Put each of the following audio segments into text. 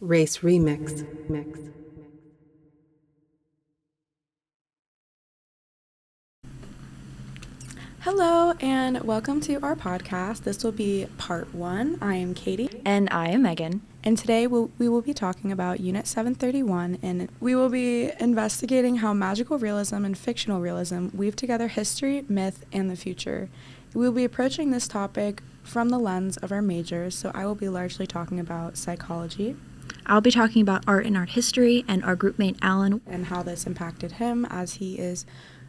Race Remix. Hello and welcome to our podcast. This will be part 1. I am Katie. And I am Megan. And today we will be talking about Unit 731, and we will be investigating how magical realism and fictional realism weave together history, myth, and the future. We will be approaching this topic from the lens of our majors, so I will be largely talking about psychology. I'll be talking about art and art history and our groupmate Alan. And how this impacted him as he is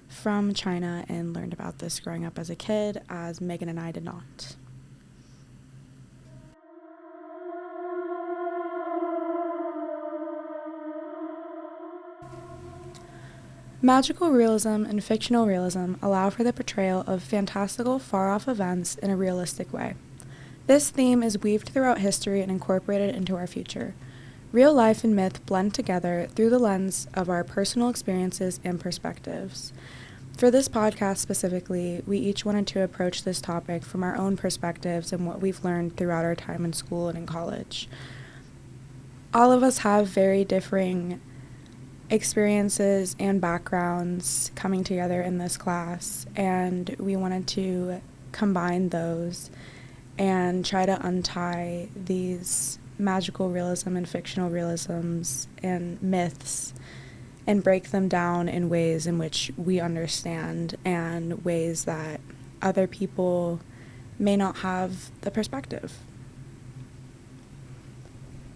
from China and learned about this growing up as a kid, as Megan and I did not. Magical realism and fictional realism allow for the portrayal of fantastical, far-off events in a realistic way. This theme is weaved throughout history and incorporated into our future. Real life and myth blend together through the lens of our personal experiences and perspectives. For this podcast specifically, we each wanted to approach this topic from our own perspectives and what we've learned throughout our time in school and in college. All of us have very differing experiences and backgrounds coming together in this class, and we wanted to combine those and try to untie these magical realism and fictional realisms and myths and break them down in ways in which we understand and ways that other people may not have the perspective.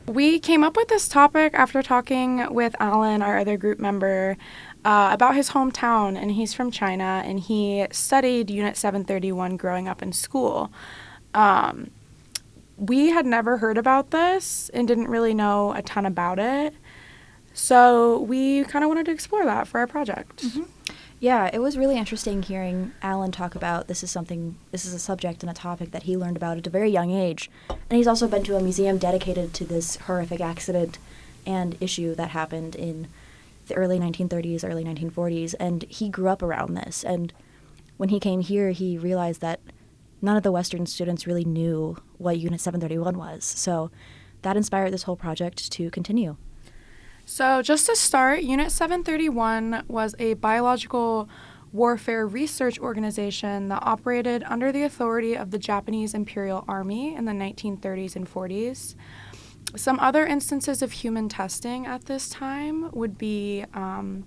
We came up with this topic after talking with Alan, our other group member, about his hometown, and he's from China, and he studied Unit 731 growing up in school. We had never heard about this and didn't really know a ton about it, so we kind of wanted to explore that for our project. Mm-hmm. Yeah, it was really interesting hearing Alan talk about this is a subject and a topic that he learned about at a very young age. And he's also been to a museum dedicated to this horrific accident and issue that happened in the early 1930s, early 1940s, and he grew up around this. And when he came here, he realized that none of the Western students really knew what Unit 731 was. So that inspired this whole project to continue. So just to start, Unit 731 was a biological warfare research organization that operated under the authority of the Japanese Imperial Army in the 1930s and 40s. Some other instances of human testing at this time would be on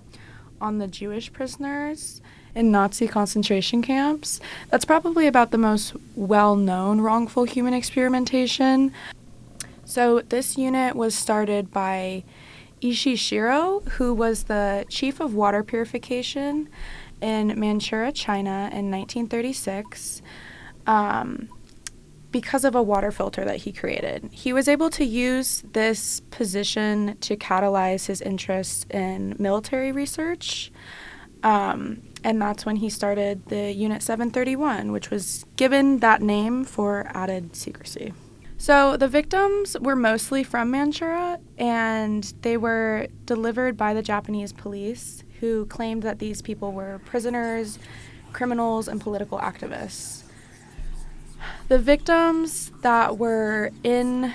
the Jewish prisoners in Nazi concentration camps. That's probably about the most well-known wrongful human experimentation. So this unit was started by Scherer, who was the chief of water purification in Manchuria, China in 1936, because of a water filter that he created. He was able to use this position to catalyze his interest in military research, and that's when he started the Unit 731, which was given that name for added secrecy. So the victims were mostly from Manchuria, and they were delivered by the Japanese police, who claimed that these people were prisoners, criminals, and political activists. The victims that were in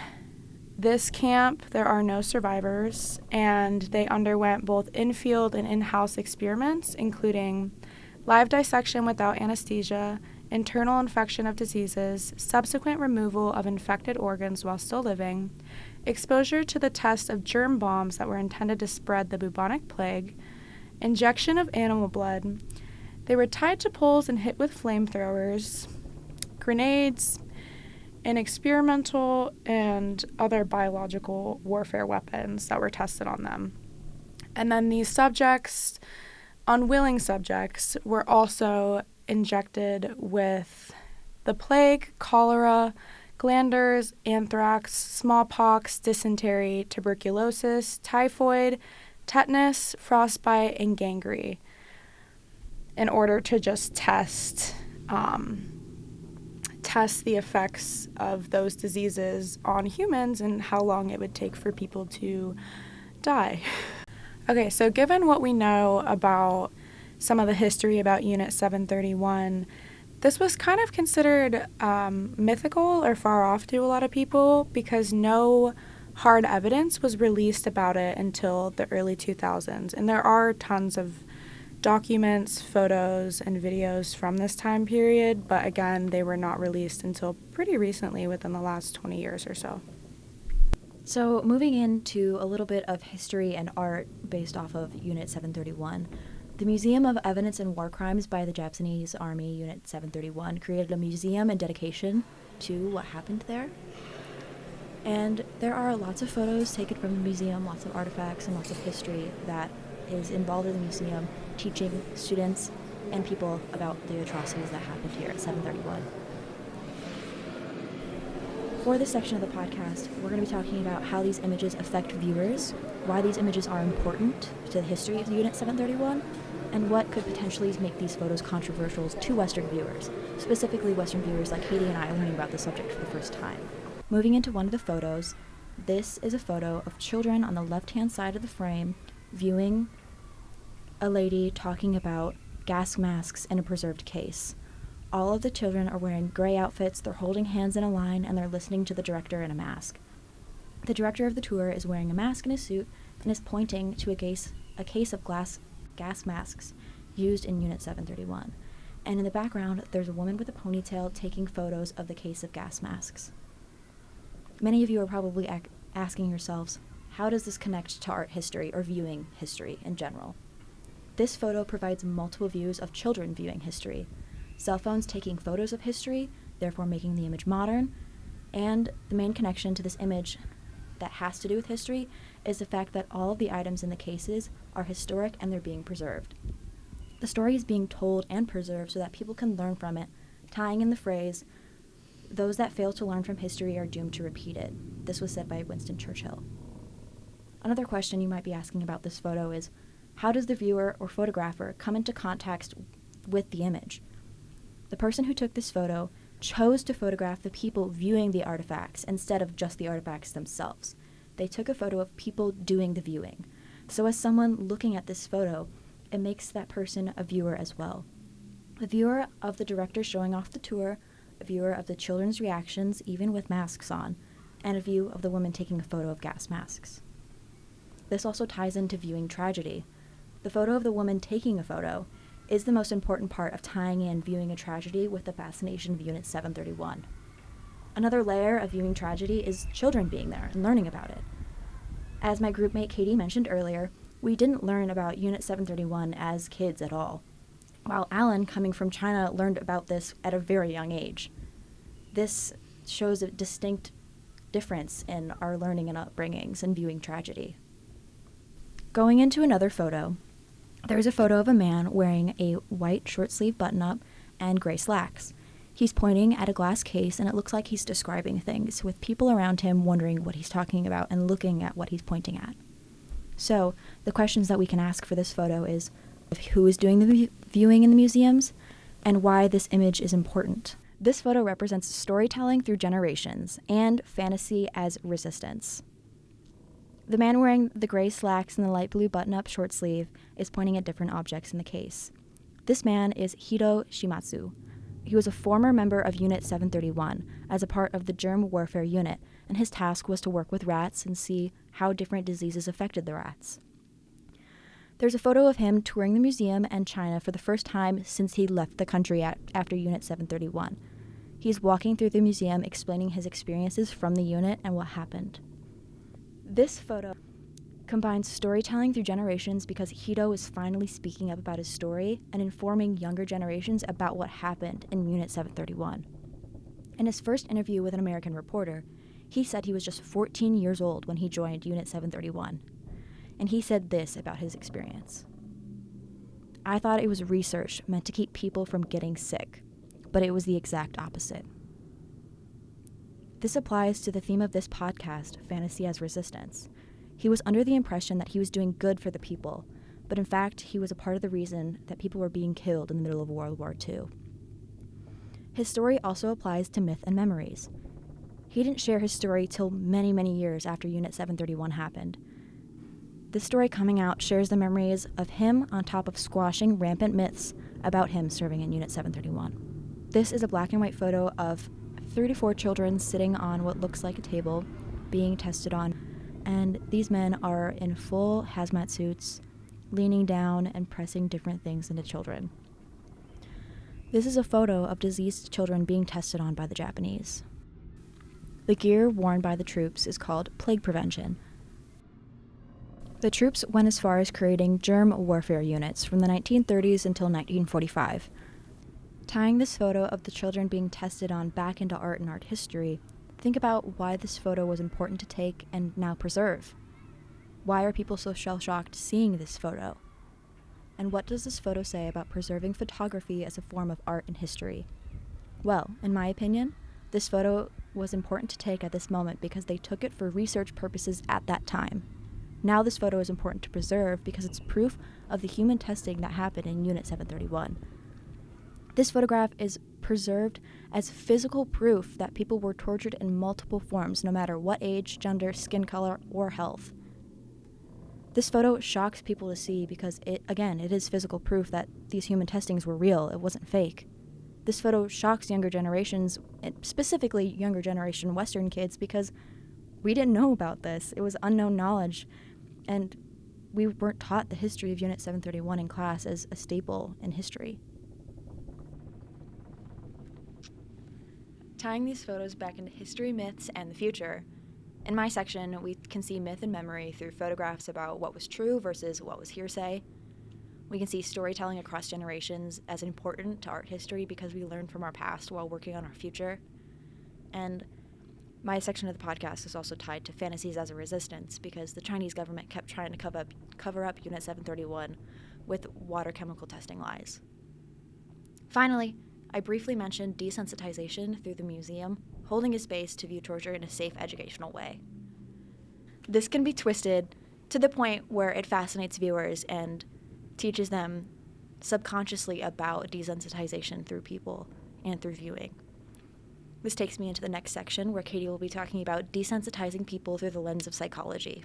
this camp, there are no survivors, and they underwent both in-field and in-house experiments, including live dissection without anesthesia, internal infection of diseases, subsequent removal of infected organs while still living, exposure to the test of germ bombs that were intended to spread the bubonic plague, injection of animal blood. They were tied to poles and hit with flamethrowers, grenades, and experimental and other biological warfare weapons that were tested on them. And then these subjects, unwilling subjects, were also injected with the plague, cholera, glanders, anthrax, smallpox, dysentery, tuberculosis, typhoid, tetanus, frostbite, and gangrene in order to just test the effects of those diseases on humans and how long it would take for people to die. Okay, so given what we know about some of the history about Unit 731, this was kind of considered mythical or far off to a lot of people because no hard evidence was released about it until the early 2000s. And there are tons of documents, photos, and videos from this time period, but again, they were not released until pretty recently, within the last 20 years or so. So moving into a little bit of history and art based off of Unit 731, the Museum of Evidence and War Crimes by the Japanese Army, Unit 731, created a museum in dedication to what happened there. And there are lots of photos taken from the museum, lots of artifacts and lots of history that is involved in the museum, teaching students and people about the atrocities that happened here at 731. For this section of the podcast, we're going to be talking about how these images affect viewers, why these images are important to the history of Unit 731, and what could potentially make these photos controversial to Western viewers, specifically Western viewers like Katie and I learning about the subject for the first time. Moving into one of the photos, this is a photo of children on the left-hand side of the frame viewing a lady talking about gas masks in a preserved case. All of the children are wearing gray outfits, they're holding hands in a line, and they're listening to the director in a mask. The director of the tour is wearing a mask and a suit and is pointing to a case of gas masks used in Unit 731. And in the background, there's a woman with a ponytail taking photos of the case of gas masks. Many of you are probably asking yourselves, how does this connect to art history or viewing history in general? This photo provides multiple views of children viewing history. Cell phones taking photos of history, therefore making the image modern, and the main connection to this image that has to do with history is the fact that all of the items in the cases are historic and they're being preserved. The story is being told and preserved so that people can learn from it, tying in the phrase, "Those that fail to learn from history are doomed to repeat it." This was said by Winston Churchill. Another question you might be asking about this photo is, how does the viewer or photographer come into contact with the image? The person who took this photo chose to photograph the people viewing the artifacts instead of just the artifacts themselves. They took a photo of people doing the viewing. So as someone looking at this photo, it makes that person a viewer as well. A viewer of the director showing off the tour, a viewer of the children's reactions, even with masks on, and a view of the woman taking a photo of gas masks. This also ties into viewing tragedy. The photo of the woman taking a photo is the most important part of tying in viewing a tragedy with the fascination of Unit 731. Another layer of viewing tragedy is children being there and learning about it. As my groupmate Katie mentioned earlier, we didn't learn about Unit 731 as kids at all, while Alan, coming from China, learned about this at a very young age. This shows a distinct difference in our learning and upbringings and viewing tragedy. Going into another photo, there's a photo of a man wearing a white short-sleeve button-up and gray slacks. He's pointing at a glass case, and it looks like he's describing things, with people around him wondering what he's talking about and looking at what he's pointing at. So, the questions that we can ask for this photo is, who is doing the viewing in the museums, and why this image is important. This photo represents storytelling through generations, and fantasy as resistance. The man wearing the gray slacks and the light blue button-up short sleeve is pointing at different objects in the case. This man is Hiro Shimatsu. He was a former member of Unit 731 as a part of the Germ Warfare Unit, and his task was to work with rats and see how different diseases affected the rats. There's a photo of him touring the museum and China for the first time since he left the country after Unit 731. He's walking through the museum explaining his experiences from the unit and what happened. This photo combines storytelling through generations because Hiro is finally speaking up about his story and informing younger generations about what happened in Unit 731. In his first interview with an American reporter, he said he was just 14 years old when he joined Unit 731. And he said this about his experience. "I thought it was research meant to keep people from getting sick, but it was the exact opposite." This applies to the theme of this podcast, Fantasy as Resistance. He was under the impression that he was doing good for the people, but in fact, he was a part of the reason that people were being killed in the middle of World War II. His story also applies to myth and memories. He didn't share his story till many, many years after Unit 731 happened. This story coming out shares the memories of him on top of squashing rampant myths about him serving in Unit 731. This is a black and white photo of 3 to 4 children sitting on what looks like a table. being tested on, and these men are in full hazmat suits, leaning down and pressing different things into children. This is a photo of diseased children being tested on by the Japanese. The gear worn by the troops is called plague prevention. The troops went as far as creating germ warfare units from the 1930s until 1945. Tying this photo of the children being tested on back into art and art history, think about why this photo was important to take and now preserve. Why are people so shell-shocked seeing this photo? And what does this photo say about preserving photography as a form of art and history? Well, in my opinion, this photo was important to take at this moment because they took it for research purposes at that time. Now this photo is important to preserve because it's proof of the human testing that happened in Unit 731. This photograph is preserved as physical proof that people were tortured in multiple forms, no matter what age, gender, skin color, or health. This photo shocks people to see because it is physical proof that these human testings were real, it wasn't fake. This photo shocks younger generations, specifically younger generation Western kids, because we didn't know about this. It was unknown knowledge, and we weren't taught the history of Unit 731 in class as a staple in history. Tying these photos back into history, myths, and the future, in my section, we can see myth and memory through photographs about what was true versus what was hearsay. We can see storytelling across generations as important to art history because we learn from our past while working on our future. And my section of the podcast is also tied to fantasies as a resistance because the Chinese government kept trying to cover up Unit 731 with water chemical testing lies. Finally, I briefly mentioned desensitization through the museum, holding a space to view torture in a safe educational way. This can be twisted to the point where it fascinates viewers and teaches them subconsciously about desensitization through people and through viewing. This takes me into the next section where Katie will be talking about desensitizing people through the lens of psychology.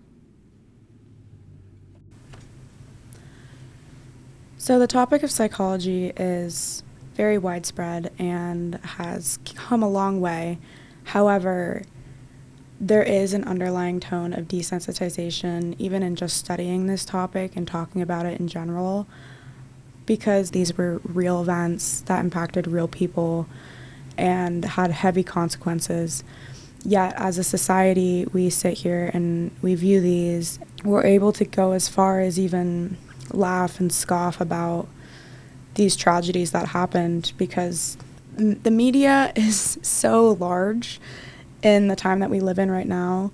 So the topic of psychology is very widespread and has come a long way. However, there is an underlying tone of desensitization, even in just studying this topic and talking about it in general, because these were real events that impacted real people and had heavy consequences. Yet, as a society, we sit here and we view these. We're able to go as far as even laugh and scoff about these tragedies that happened because the media is so large in the time that we live in right now.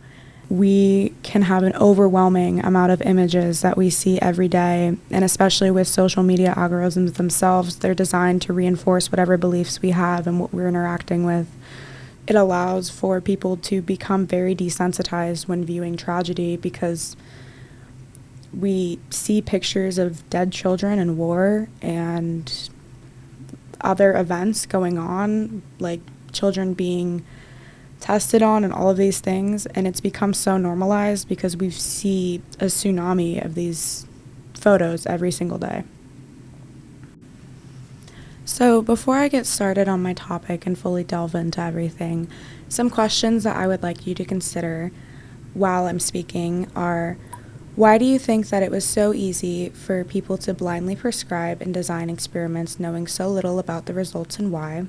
We can have an overwhelming amount of images that we see every day, and especially with social media algorithms themselves, they're designed to reinforce whatever beliefs we have and what we're interacting with. It allows for people to become very desensitized when viewing tragedy because we see pictures of dead children in war and other events going on, like children being tested on and all of these things, and it's become so normalized because we see a tsunami of these photos every single day. So before I get started on my topic and fully delve into everything, some questions that I would like you to consider while I'm speaking are: why do you think that it was so easy for people to blindly prescribe and design experiments knowing so little about the results, and why?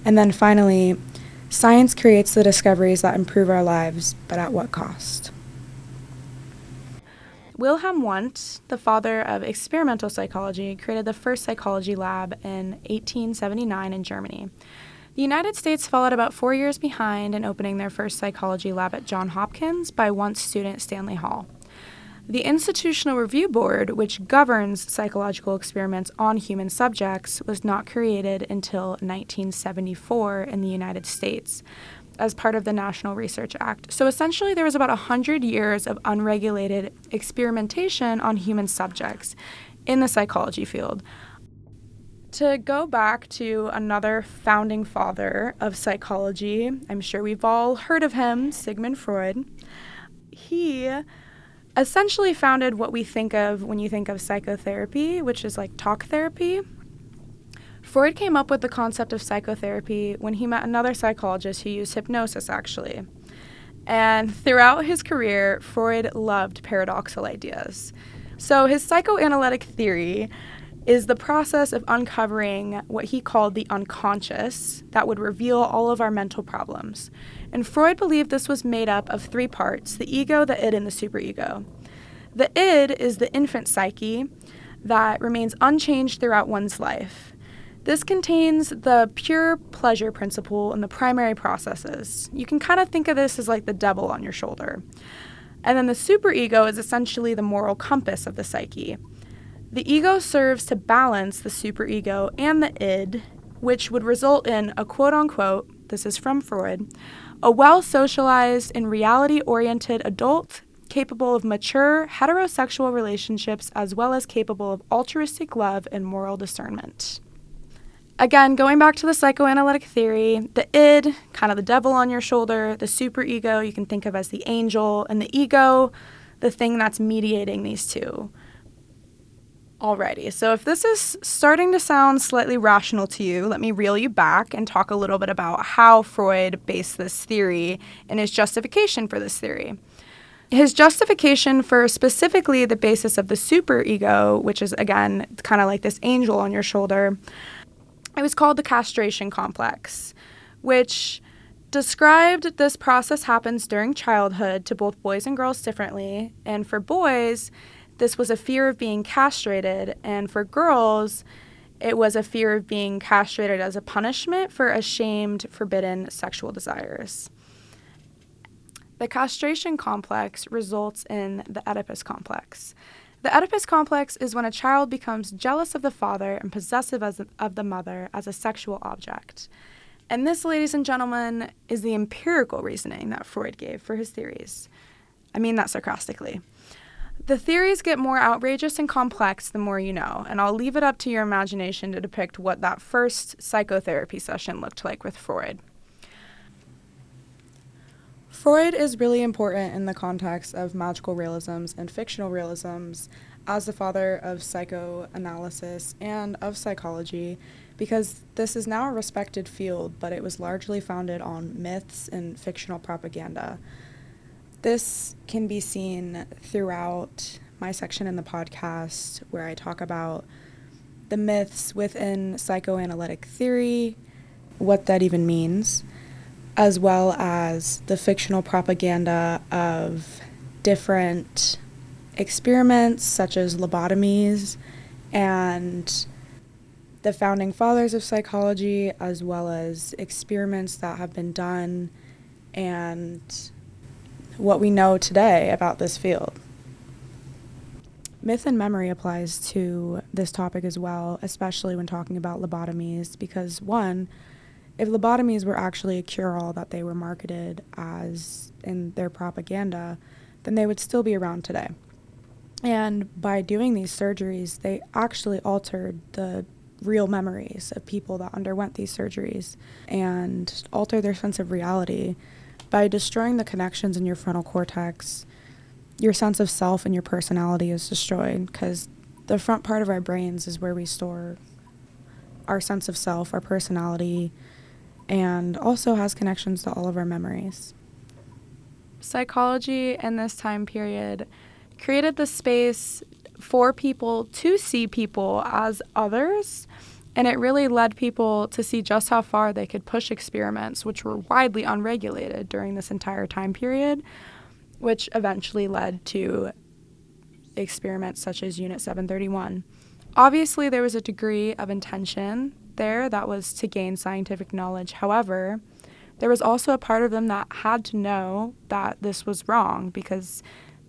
And then finally, science creates the discoveries that improve our lives, but at what cost? Wilhelm Wundt, the father of experimental psychology, created the first psychology lab in 1879 in Germany. The United States followed about 4 years behind in opening their first psychology lab at Johns Hopkins by Wundt's student Stanley Hall. The Institutional Review Board, which governs psychological experiments on human subjects, was not created until 1974 in the United States as part of the National Research Act. So essentially there was about 100 years of unregulated experimentation on human subjects in the psychology field. To go back to another founding father of psychology, I'm sure we've all heard of him, Sigmund Freud. He essentially founded what we think of when you think of psychotherapy, which is like talk therapy. Freud came up with the concept of psychotherapy when he met another psychologist who used hypnosis, actually. And throughout his career, Freud loved paradoxical ideas. So his psychoanalytic theory is the process of uncovering what he called the unconscious that would reveal all of our mental problems. And Freud believed this was made up of three parts: the ego, the id, and the superego. The id is the infant psyche that remains unchanged throughout one's life. This contains the pure pleasure principle and the primary processes. You can kind of think of this as like the devil on your shoulder. And then the superego is essentially the moral compass of the psyche. The ego serves to balance the superego and the id, which would result in a quote-unquote, this is from Freud, a well-socialized and reality-oriented adult capable of mature heterosexual relationships as well as capable of altruistic love and moral discernment. Again, going back to the psychoanalytic theory, the id, kind of the devil on your shoulder, the superego you can think of as the angel, and the ego, the thing that's mediating these two. Alrighty, so if this is starting to sound slightly rational to you, let me reel you back and talk a little bit about how Freud based this theory and his justification for this theory. His justification for specifically the basis of the superego, which is, again, kind of like this angel on your shoulder, it was called the castration complex, which described this process happens during childhood to both boys and girls differently. And for boys, this was a fear of being castrated. And for girls, it was a fear of being castrated as a punishment for ashamed, forbidden sexual desires. The castration complex results in the Oedipus complex. The Oedipus complex is when a child becomes jealous of the father and possessive of the mother as a sexual object. And this, ladies and gentlemen, is the empirical reasoning that Freud gave for his theories. I mean that sarcastically. The theories get more outrageous and complex the more you know, and I'll leave it up to your imagination to depict what that first psychotherapy session looked like with Freud. Freud is really important in the context of magical realisms and fictional realisms as the father of psychoanalysis and of psychology, because this is now a respected field, but it was largely founded on myths and fictional propaganda. This can be seen throughout my section in the podcast where I talk about the myths within psychoanalytic theory, what that even means, as well as the fictional propaganda of different experiments such as lobotomies and the founding fathers of psychology, as well as experiments that have been done and what we know today about this field. Myth and memory applies to this topic as well, especially when talking about lobotomies, because one, if lobotomies were actually a cure-all that they were marketed as in their propaganda, then they would still be around today. And by doing these surgeries, they actually altered the real memories of people that underwent these surgeries and altered their sense of reality. By destroying the connections in your frontal cortex, your sense of self and your personality is destroyed, because the front part of our brains is where we store our sense of self, our personality, and also has connections to all of our memories. Psychology in this time period created the space for people to see people as others, and it really led people to see just how far they could push experiments, which were widely unregulated during this entire time period, which eventually led to experiments such as Unit 731. Obviously, there was a degree of intention there that was to gain scientific knowledge. However, there was also a part of them that had to know that this was wrong because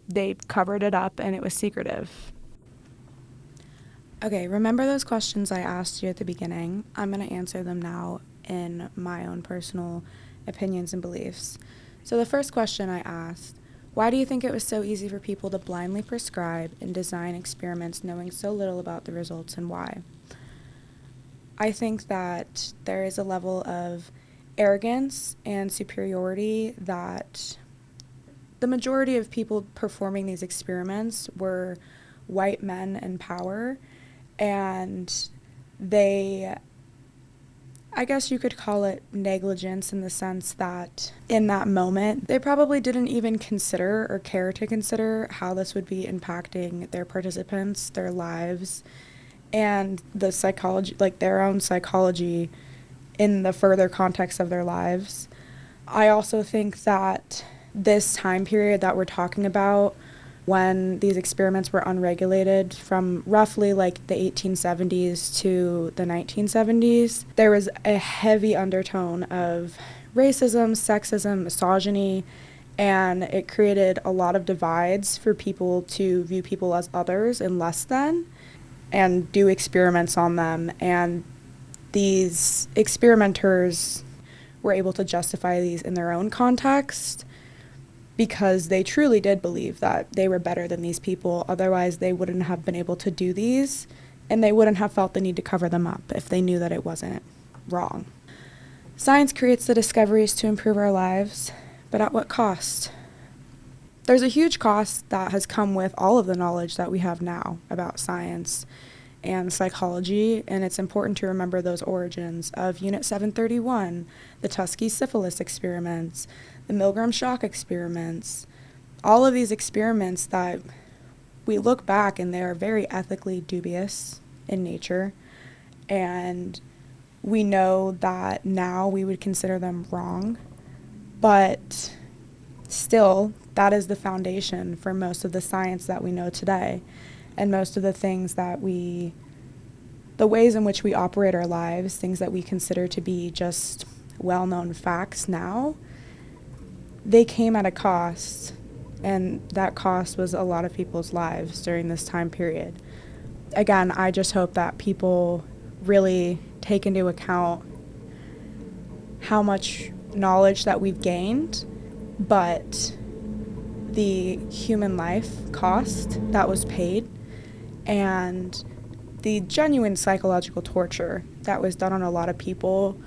they covered it up and it was secretive. Okay, remember those questions I asked you at the beginning? I'm going to answer them now in my own personal opinions and beliefs. So the first question I asked, why do you think it was so easy for people to blindly prescribe and design experiments knowing so little about the results, and why? I think that there is a level of arrogance and superiority that the majority of people performing these experiments were white men in power, and they I guess you could call it negligence in the sense that in that moment, they probably didn't even consider or care to consider how this would be impacting their participants, their lives, and the psychology, like their own psychology in the further context of their lives. I also think that this time period that we're talking about, when these experiments were unregulated from roughly like the 1870s to the 1970s, there was a heavy undertone of racism, sexism, misogyny, and it created a lot of divides for people to view people as others and less than and do experiments on them. And these experimenters were able to justify these in their own context because they truly did believe that they were better than these people. Otherwise, they wouldn't have been able to do these, and they wouldn't have felt the need to cover them up if they knew that it wasn't wrong. Science creates the discoveries to improve our lives, but at what cost? There's a huge cost that has come with all of the knowledge that we have now about science and psychology, and it's important to remember those origins of Unit 731, the Tuskegee syphilis experiments, the Milgram shock experiments, all of these experiments that we look back and they are very ethically dubious in nature, and we know that now we would consider them wrong, but still, that is the foundation for most of the science that we know today, and most of the things that the ways in which we operate our lives, things that we consider to be just well-known facts now, they came at a cost, and that cost was a lot of people's lives during this time period. Again, I just hope that people really take into account how much knowledge that we've gained, but the human life cost that was paid, and the genuine psychological torture that was done on a lot of people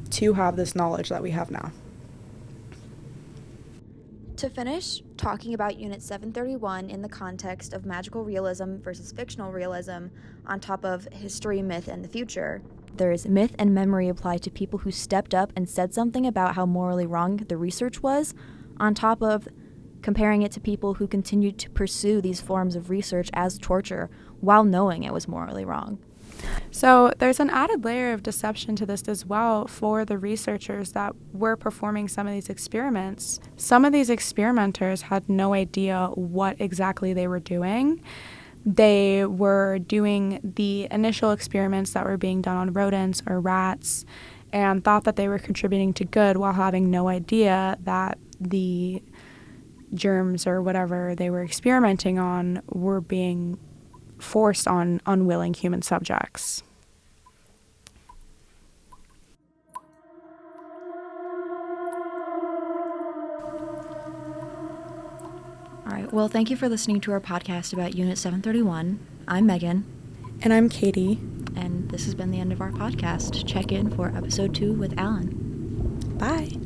to have this knowledge that we have now. To finish talking about Unit 731 in the context of magical realism versus fictional realism, on top of history, myth, and the future, there is myth and memory applied to people who stepped up and said something about how morally wrong the research was, on top of comparing it to people who continued to pursue these forms of research as torture while knowing it was morally wrong. So there's an added layer of deception to this as well for the researchers that were performing some of these experiments. Some of these experimenters had no idea what exactly they were doing. They were doing the initial experiments that were being done on rodents or rats and thought that they were contributing to good while having no idea that the germs or whatever they were experimenting on were being forced on unwilling human subjects. All right, well, thank you for listening to our podcast about Unit 731. I'm Megan. And I'm Katie. And this has been the end of our podcast. Check in for episode 2 with Alan. Bye.